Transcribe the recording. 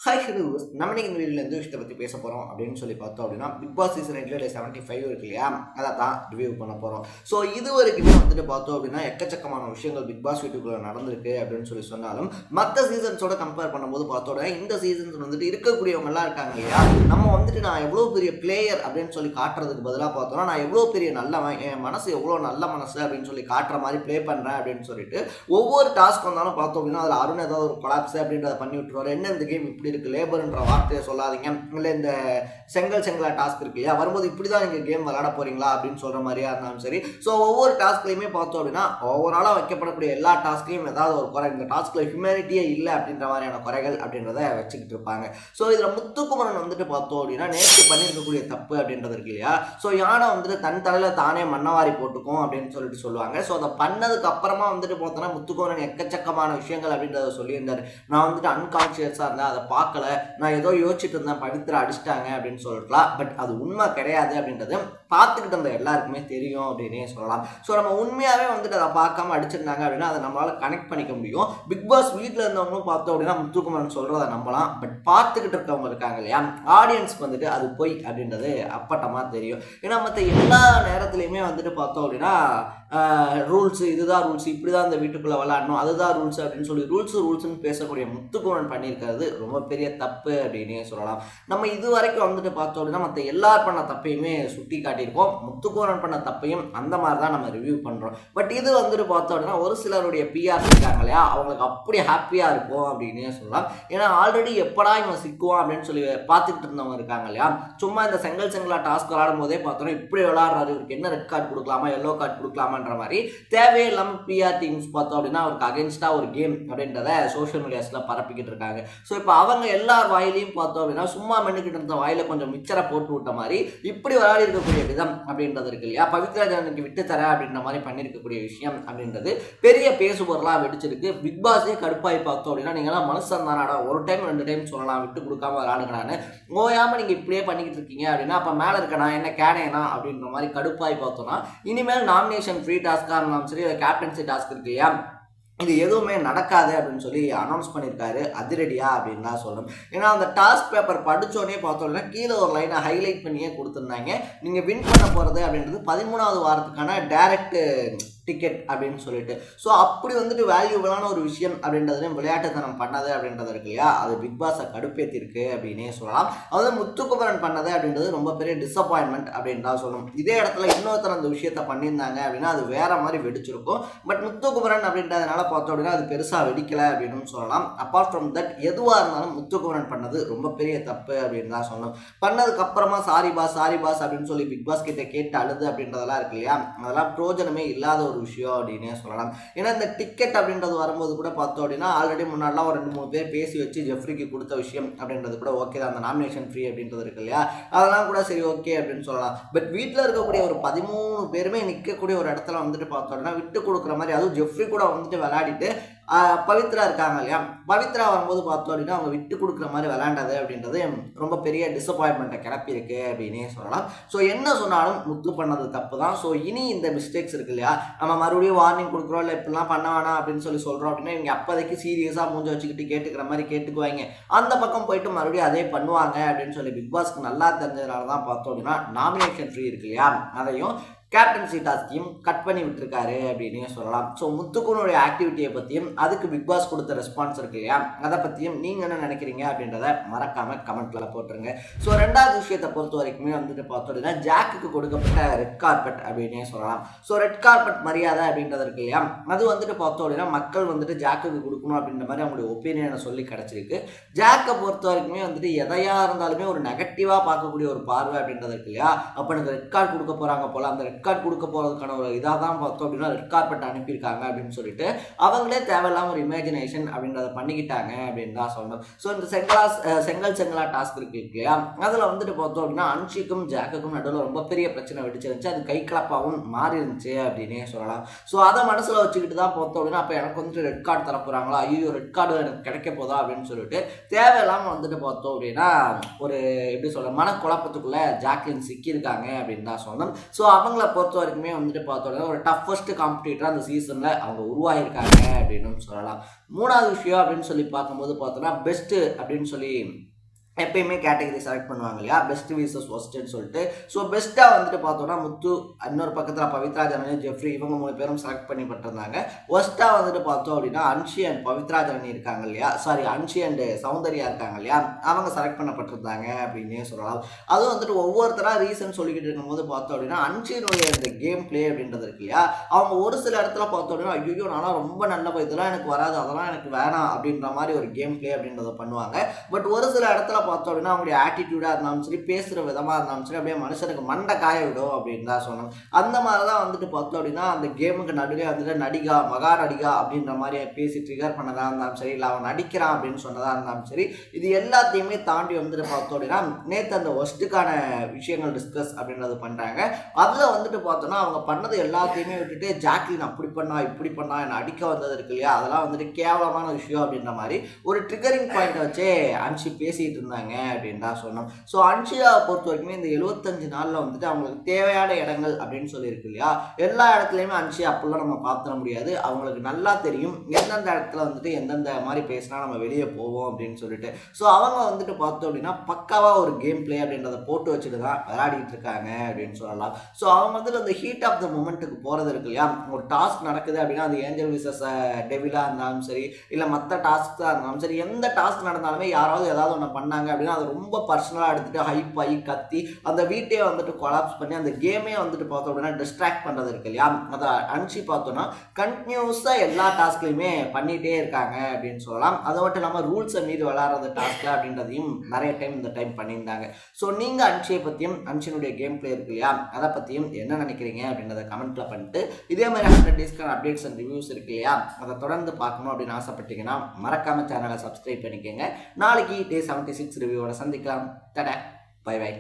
Hi hellos நம்ம நீங்கள் இந்த வீடியோவில் எந்த விஷயத்தை பற்றி பேச போகிறோம் அப்படின்னு சொல்லி பார்த்தோம் அப்படின்னா பிக் பாஸ் சீசன் 75 இருக்கு இல்லையா, அதை தான் ரிவ்யூ பண்ண போகிறோம். ஸோ இது வரைக்குமே பார்த்தோம் அப்படின்னா எக்கச்சக்கமான விஷயங்கள் பிக் பாஸ் வீட்டுக்குள்ளே நடந்திருக்கு அப்படின்னு சொல்லி சொன்னாலும் மற்ற சீசன்ஸோட கம்பேர் பண்ணும்போது பார்த்தோட இந்த சீசன்ஸ் இருக்கக்கூடியவங்கலாம் இருக்காங்க இல்லையா, நம்ம நான் எவ்வளோ பெரிய பிளேயர் அப்படின்னு சொல்லி காட்டுறதுக்கு பதிலாக பார்த்தோம்னா நான் எவ்வளோ பெரிய நல்லவன், என் மனசு எவ்வளோ நல்ல மனசு அப்படின்னு சொல்லி காட்டுற மாதிரி ப்ளே பண்ணுறேன் அப்படின்னு சொல்லிட்டு ஒவ்வொரு டாஸ்க் வந்தாலும் பார்த்தோம் அப்படின்னா அதில் அருண் ஏதாவது ஒரு கொலாப்ஸ் அப்படின்றத பண்ணி விட்டுருவார். என்ன இந்த கேம் இப்படி இருக்கு, லேபர்ன்ற வார்த்தையை சொல்லாதீங்க, இல்லை இந்த செங்கலா டாஸ்க் இருக்கு இல்லையா, வரும்போது இப்படிதான் நீங்க கேம் விளையாட போறீங்களா அப்படின்னு சொல்ற மாதிரியா இருந்தாலும் சரி. ஸோ ஒவ்வொரு டாஸ்க்லையுமே பார்த்தோம் அப்படின்னா ஓவராலாக வைக்கப்படக்கூடிய எல்லா டாஸ்க்லையும் ஏதாவது ஒரு குறை, இந்த டாஸ்க்ல ஹியூமனிட்டியே இல்லை அப்படின்ற மாதிரியான குறைகள் அப்படின்றத வச்சுக்கிட்டு இருப்பாங்க. ஸோ இதில் முத்துக்குமரன் பார்த்தோம் அப்படின்னா நேற்று பண்ணியிருக்கக்கூடிய தப்பு அப்படின்றது இருக்கு இல்லையா. ஸோ யானை தன் தலையில தானே மண்ணவாரி போட்டுக்கும் அப்படின்னு சொல்லிட்டு சொல்லுவாங்க. ஸோ அதை பண்ணதுக்கு அப்புறமா பார்த்தோன்னா முத்துக்குமரன் எக்கச்சக்கமான விஷயங்கள் அப்படின்றத சொல்லியிருந்தாரு. நான் அன்கான்சியஸாக இருந்தேன், அதை பார்க்கல, நான் ஏதோ யோசிச்சுட்டு இருந்தேன், பவித்ரா அடிச்சிட்டாங்க அப்படின்னு சொல்லலாம். பட் அது உண்மை கிடையாது அப்படின்றது பார்த்துக்கிட்டு இருந்த எல்லாருக்குமே தெரியும் அப்படின்னே சொல்லலாம். ஸோ நம்ம உண்மையாகவே அதை பார்க்காம அடிச்சிருந்தாங்க அப்படின்னா அதை நம்மளால கனெக்ட் பண்ணிக்க முடியும். பிக் பாஸ் வீட்டில் இருந்தவங்களும் பார்த்தோம் அப்படின்னா முத்துக்குமரன் சொல்றதை நம்பலாம். பட் பார்த்துக்கிட்டு இருக்கவங்க இருக்காங்க இல்லையா, ஆடியன்ஸ்க்கு அது பொய் அப்படின்றது அப்பட்டமாக தெரியும். ஏன்னா மற்ற எல்லா நேரத்துலையுமே பார்த்தோம் அப்படின்னா ரூல்ஸ், இதுதான் ரூல்ஸ், இப்படி தான் இந்த வீட்டுக்குள்ளே விளையாடணும், அதுதான் ரூல்ஸ் அப்படின்னு சொல்லி ரூல்ஸ்னு பேசக்கூடிய முத்துக்குமரன் பண்ணியிருக்கிறது ரொம்ப பெரிய தப்பு அப்படின்னே சொல்லலாம். நம்ம இது வரைக்கும் பார்த்தோம் அப்படின்னா மற்ற எல்லார் பண்ண தப்பையுமே சுட்டி காட்டியிருக்கோம், முத்துக்குமரன் பண்ண தப்பையும் அந்த மாதிரி தான் நம்ம ரிவ்யூ பண்ணுறோம். பட் இது பார்த்தோம் அப்படின்னா ஒரு சிலருடைய பிஆர் இருக்காங்க இல்லையா, அவங்களுக்கு அப்படி ஹாப்பியாக இருக்கும் அப்படின்னே சொல்லலாம். ஏன்னா ஆல்ரெடி எப்படா இவன் சிக்குவான் அப்படின்னு சொல்லி பார்த்துக்கிட்டு இருந்தவங்க இருக்காங்க இல்லையா. சும்மா இந்த செங்கலா டாஸ்க் விளாடும் போதே பார்த்தோன்னா இப்படி விளாடுறாரு, இவருக்கு என்ன ரெட் கார்டு கொடுக்கலாமா, எல்லோ கார்டு கொடுக்கலாமான்ற மாதிரி தேவையே இல்லாமல் பிஆர் டீம்ஸ் பார்த்தோம் அப்படின்னா அவருக்கு அகேன்ஸ்டா ஒரு கேம் அப்படின்றத சோஷியல் மீடியாஸ்ல பரப்பிக்கிட்டு இருக்காங்க. ஸோ இப்போ அவங்க எல்லார் வாயிலையும் பார்த்தோம் அப்படின்னா சும்மா மென்னுக்கிட்டு இருந்த வாயில கொஞ்சம் மிச்சரை போட்டு விட்ட மாதிரி இப்படி விளையாடி இருக்கக்கூடிய விதம் அப்படின்றது இருக்கு இல்லையா, பவித்ரா ஜானுக்கு விட்டு தர அப்படின்ற மாதிரி பண்ணியிருக்கக்கூடிய விஷயம் அப்படின்றது பெரிய பேசுபொருளாக வெடிச்சிருக்கு. பிக் பாஸே கடுப்பாய் பார்த்தோம் அப்படின்னா நீங்களாம் மனுஷன் தானாடா, ஒரு டைம் 2 டைம் சொல்லலாம், விட்டு கொடுக்காம விளையாடுங்களான்னு ஓயாம நீங்க இப்படியே பண்ணிக்கிட்டு இருக்கீங்க அப்படின்னா அப்ப மேல இருக்கனா என்ன கேனேனா அப்படின்ற மாதிரி கடுப்பாய் பார்த்தோம்னா இனிமேல் நாமினேஷன் ஃப்ரீ டாஸ்காக இருந்தாலும் சரி, கேப்டன்சி டாஸ்க் இருக்கு இல்லையா, இது எதுவுமே நடக்காது அப்படின்னு சொல்லி அனௌன்ஸ் பண்ணியிருக்காரு. அதிரடியா அப்படின்னு தான் சொல்லணும். ஏன்னா அந்த டாஸ்க் பேப்பர் படித்தோடனே பார்த்தோம்னா கீழே ஒரு லைனை ஹைலைட் பண்ணியே கொடுத்துருந்தாங்க, நீங்கள் வின் பண்ண போகிறது அப்படின்றது 13வது வாரத்துக்கான டைரக்ட் டிக்கெட் அப்படின்னு சொல்லிட்டு. ஸோ அப்படி வேல்யூபிளான ஒரு விஷயம் அப்படின்றதுலையும் விளையாட்டுத்தனம் பண்ணது அப்படின்றது இருக்கு இல்லையா, அது பிக் பாஸை கடுப்பேற்றிருக்கு அப்படின்னே சொல்லலாம். அதாவது முத்துக்குமரன் பண்ணது அப்படின்றது ரொம்ப பெரிய டிசப்பாயின்மெண்ட் அப்படின்னு தான் சொல்லணும். இதே இடத்துல இன்னொருத்தர் அந்த விஷயத்த பண்ணியிருந்தாங்க அப்படின்னா அது வேற மாதிரி வெடிச்சிருக்கும். பட் முத்துக்குமரன் அப்படின்றதுனால பார்த்தோம் அப்படின்னா அது பெருசாக வெடிக்கலை அப்படின்னு சொல்லலாம். அப்பார்ட் ஃப்ரம் தட் எதுவாக இருந்தாலும் முத்துக்குமரன் பண்ணது ரொம்ப பெரிய தப்பு அப்படின்னு தான் சொல்லணும். பண்ணதுக்கு அப்புறமா சாரி பாஸ் அப்படின்னு சொல்லி பிக் பாஸ் கிட்ட கேட்டு அழுது அப்படின்றதெல்லாம் இருக்கு இல்லையா, அதெல்லாம் பிரோஜனமே இல்லாத ஒரு விஷயம் அப்படின்னே சொல்லலாம். ஏன்னா இந்த டிக்கெட் அப்படின்றது வரும்போது கூட பார்த்தோம் அப்படின்னா ஆல்ரெடி முன்னாடிலாம் ஒரு 2-3 பேர் பேசி வச்சு ஜெஃப்ரிக்கு கொடுத்த விஷயம் அப்படின்றது கூட ஓகே தான், அந்த நாமினேஷன் ஃப்ரீ அப்படின்றது இருக்கு இல்லையா, அதெல்லாம் கூட சரி ஓகே அப்படின்னு சொல்லலாம். பட் வீட்டில் இருக்கக்கூடிய ஒரு 13 பேருமே நிற்கக்கூடிய ஒரு இடத்துல பார்த்தோம் அப்படின்னா விட்டு கொடுக்குற மாதிரி, அதுவும் ஜெஃப்ரி கூட விளையாடிட்டு பவித்ரா இருக்காங்க இல்லையா, பவித்ரா வரும்போது பார்த்தோம் அப்படின்னா அவங்க விட்டு கொடுக்குற மாதிரி விளையாண்டது அப்படின்றது ரொம்ப பெரிய டிசப்பாயின்மெண்ட்டை கிளப்பியிருக்கு அப்படின்னே சொல்லலாம். ஸோ என்ன சொன்னாலும் முத்து பண்ணது தப்பு தான். ஸோ இனி இந்த மிஸ்டேக்ஸ் இருக்கு இல்லையா, நம்ம மறுபடியும் வார்னிங் கொடுக்குறோம் இல்லை இப்படிலாம் பண்ண வேணாம் அப்படின்னு சொல்லி சொல்கிறோம் அப்படின்னா இவங்க அப்போதைக்கு சீரியஸாக மூஞ்ச வச்சுக்கிட்டு கேட்டுக்கிற மாதிரி கேட்டுக்குவாங்க, அந்த பக்கம் போயிட்டு மறுபடியும் அதே பண்ணுவாங்க அப்படின்னு சொல்லி பிக் பாஸ்க்கு நல்லா தெரிஞ்சதுனால தான் பார்த்தோம் அப்படின்னா நாமினேஷன் ஃப்ரீ இருக்கு இல்லையா, அதையும் கேப்டன்சி டாஸ்கையும் கட் பண்ணி விட்டுருக்காரு அப்படின்னு சொல்லலாம். ஸோ முத்துக்குனுடைய ஆக்டிவிட்டியை பற்றியும் அதுக்கு பிக் பாஸ் கொடுத்த ரெஸ்பான்ஸ் இருக்கு இல்லையா, அதை பற்றியும் நீங்கள் என்ன நினைக்கிறீங்க அப்படின்றத மறக்காம கமெண்ட்ல போட்டுருங்க. ஸோ ரெண்டாவது விஷயத்தை பொறுத்த வரைக்குமே பார்த்தோம் அப்படின்னா ஜாக்குக்கு கொடுக்கப்பட்ட ரெட் கார்பெட் அப்படின்னே சொல்லலாம். ஸோ ரெட் கார்பெட் மரியாதை அப்படின்றது இருக்கு இல்லையா, அது பார்த்தோம் அப்படின்னா மக்கள் ஜாக்குக்கு கொடுக்கணும் அப்படின்ற மாதிரி அவங்களுடைய ஒப்பீனியனை சொல்லி கிடச்சிருக்கு. ஜாக்கை பொறுத்த வரைக்குமே எதையா இருந்தாலுமே ஒரு நெகட்டிவாக பார்க்கக்கூடிய ஒரு பார்வை அப்படின்றது இருக்கு இல்லையா, அப்போ எனக்கு ரெட் கார்டு கொடுக்க போகிறாங்க போல, அந்த ரெட் கார்டு கொடுக்க போகிறதுக்கான ஒரு இதாக தான் பார்த்தோம் அப்படின்னா ரெட் கார்பெட் அனுப்பியிருக்காங்க அப்படின்னு சொல்லிட்டு அவங்களே தேவையில்லாம ஒரு இமேஜினேஷன் அப்படின்றத பண்ணிக்கிட்டாங்க அப்படின்னு தான் சொல்லணும். ஸோ இந்த செங்கலா டாஸ்க் இருக்கு இல்லையா, அதில் பார்த்தோம் அப்படின்னா அன்ஷிக்கும் ஜாக்குக்கும் நடுவில் ரொம்ப பெரிய பிரச்சனை வெடிச்சிருந்துச்சு, அது கை கலப்பாகவும் மாறி இருந்துச்சு அப்படின்னே சொல்லலாம். ஸோ அதை மனசில் வச்சுக்கிட்டு தான் பார்த்தோம் அப்படின்னா அப்போ எனக்கு ரெட் கார்டு தர போகிறாங்களா, ஐயோ ரெட் கார்டு எனக்கு கிடைக்க போதா அப்படின்னு சொல்லிட்டு தேவையில்லாமல் பார்த்தோம் அப்படின்னா ஒரு எப்படி சொல்ல மனக்குழப்பத்துக்குள்ள ஜாக்லின் சிக்கியிருக்காங்க அப்படின்னு தான் சொல்லணும். ஸோ அவங்கள பொறுத்த வரைக்குமே வந்துட்டு பார்த்தோன்னா ஒரு டஃபஸ்ட் காம்படிட்டராக அந்த சீசனில் அவங்க உருவாகியிருக்காங்க அப்படின்னு சொல்லலாம். மூணாவது விஷயம் அப்படின்னு சொல்லி பார்க்கும்போது பார்த்தோன்னா பெஸ்ட்டு அப்படின்னு சொல்லி எப்பயுமே கேட்டகரி செலக்ட் பண்ணுவாங்க இல்லையா, பெஸ்ட் வீசஸ் ஒஸ்ட்னு சொல்லிட்டு. ஸோ பெஸ்ட்டாக வந்துட்டு பார்த்தோன்னா முத்து, இன்னொரு பக்கத்தில் பவித்ரா ஜனனி, ஜெஃப்ரி, இவங்க 3 பேரும் செலக்ட் பண்ணிப்பட்டிருந்தாங்க. ஒஸ்ட்டாக வந்துட்டு பார்த்தோம் அப்படின்னா அன்ஷி அண்ட் பவித்ரா ஜனனி இருக்காங்க இல்லையா, சாரி அன்ஷி அண்ட் சௌந்தர்யா இருக்காங்க இல்லையா, அவங்க செலக்ட் பண்ணப்பட்டிருந்தாங்க அப்படின்னே சொல்லலாம். அதுவும் வந்துட்டு ஒவ்வொருத்தராக ரீசன் சொல்லிக்கிட்டு இருக்கும்போது பார்த்தோம் அப்படின்னா அன்ஷியினுடைய இந்த கேம் பிளே அப்படின்றது இருக்கு இல்லையா, அவங்க ஒரு சில இடத்துல பார்த்தோம் அப்படின்னா ஐயோ நானும் ரொம்ப நல்ல இதெல்லாம் எனக்கு வராது, அதெல்லாம் எனக்கு வேணாம் அப்படின்ற மாதிரி ஒரு கேம் பிளே அப்படின்றத பண்ணுவாங்க. பட் ஒரு சில இடத்துல பார்த்தோம் அப்படின்னா அவங்களுடைய ஆட்டிடியூடாக இருந்தாலும் சரி, பேசுகிற விதமாக இருந்தாலும் சரி, அப்படியே மனுஷனுக்கு மண்டை காய விடும் அப்படின்னு தான் சொல்லணும். அந்த மாதிரி தான் வந்துட்டு பார்த்தோம் அப்படின்னா அந்த கேமுக்கு நடுவே வந்துட்டு நடிகா மகா நடிகா அப்படின்ற மாதிரி பேசி ட்ரிகர் பண்ணதாக இருந்தாலும் சரி, இல்லை அவன் நடிக்கிறான் அப்படின்னு சொன்னதாக இருந்தாலும் சரி, இது எல்லாத்தையுமே தாண்டி வந்துட்டு பார்த்தோம் அப்படின்னா நேற்று அந்த ஒஸ்ட்டுக்கான விஷயங்கள் டிஸ்கஸ் அப்படின்றது பண்ணுறாங்க. அதில் வந்துட்டு பார்த்தோன்னா அவங்க பண்ணது எல்லாத்தையுமே விட்டுட்டு ஜாக்லின் அப்படி பண்ணா இப்படி பண்ணா என்னை அடிக்க வந்தது இருக்கு இல்லையா, அதெல்லாம் வந்துட்டு கேவலமான விஷயம் அப்படின்ற மாதிரி ஒரு ட்ரிகரிங் பாயிண்ட் வச்சே அன்ஷி பேசிட்டு இருந்தாங்க அப்படின்னு தான் சொன்னோம். ஸோ அன்ஷியாவை பொறுத்த வரைக்குமே இந்த 75 நாளில் வந்துட்டு அவங்களுக்கு தேவையான இடங்கள் அப்படின்னு சொல்லியிருக்கு இல்லையா, எல்லா இடத்துலையுமே அன்ஷியா அப்படிலாம் நம்ம பார்த்துட முடியாது. அவங்களுக்கு நல்லா தெரியும் எந்தெந்த இடத்துல வந்துட்டு எந்தெந்த மாதிரி பேசினா நம்ம வெளியே போவோம் அப்படின்னு சொல்லிட்டு. ஸோ அவங்க வந்துட்டு பார்த்தோம் அப்படின்னா பக்காவாக ஒரு கேம் பிளே அப்படின்றத போட்டு வச்சுட்டு தான் விளையாடிட்டு இருக்காங்க அப்படின்னு சொல்லலாம். ஸோ அவங்க வந்துட்டு அந்த ஹீட் ஆஃப் த மூமெண்ட்டுக்கு போகிறது இருக்கு இல்லையா, ஒரு டாஸ்க் நடக்குது அப்படின்னா அது ஏஞ்சல் விசஸ் டெவிலாக இருந்தாலும் சரி, இல்லை மற்ற டாஸ்க் தான் இருந்தாலும் சரி, எந்த டாஸ்க் நடந்தாலுமே யாராவது ஏதாவது ஒன்று பண்ணாங்க அப்படின்னா அது ரொம்ப பர்சனலாக எடுத்துகிட்டு ஹைப் ஆகி கத்தி அந்த வீட்டையே வந்துட்டு கொலாப்ஸ் பண்ணி அந்த கேமே வந்துட்டு பார்த்தோம் அப்படின்னா டிஸ்ட்ராக்ட் பண்ணுறது இருக்கு இல்லையா, அதை அனுப்பிச்சு பார்த்தோன்னா கண்டினியூஸாக எல்லா டாஸ்க்லையுமே பண்ணிகிட்டே இருக்காங்க அப்படின்னு சொல்லலாம். அதை மட்டும் இல்லாமல் ரூல்ஸை மீறி விளையாடுறது டாஸ்கில் அப்படின்றதையும் நிறைய டைம் இந்த டைம் பண்ணியிருந்தாங்க. ஸோ நீங்கள் அன்ஷியை பற்றியும் அன்ஷினுடைய கேம் பிளே இருக்கு இல்லையா, அதை பற்றியும் என்ன நினைக்கிறீங்க அப்படின்றத கமெண்ட்டில் பண்ணிட்டு, இதே மாதிரி 100 டேஸ்க்கான அப்டேட்ஸ் அண்ட் ரிவ்யூஸ் இருக்கு இல்லையா, அதை தொடர்ந்து பார்க்கணும் அப்படின்னு ஆசைப்பட்டீங்கன்னா மறக்காமல் சேனலை சப்ஸ்கிரைப் பண்ணிக்கோங்க. நாளைக்கு டே 76 ரிவ்யூவோட சந்திக்கலாம். டடா, பை பை.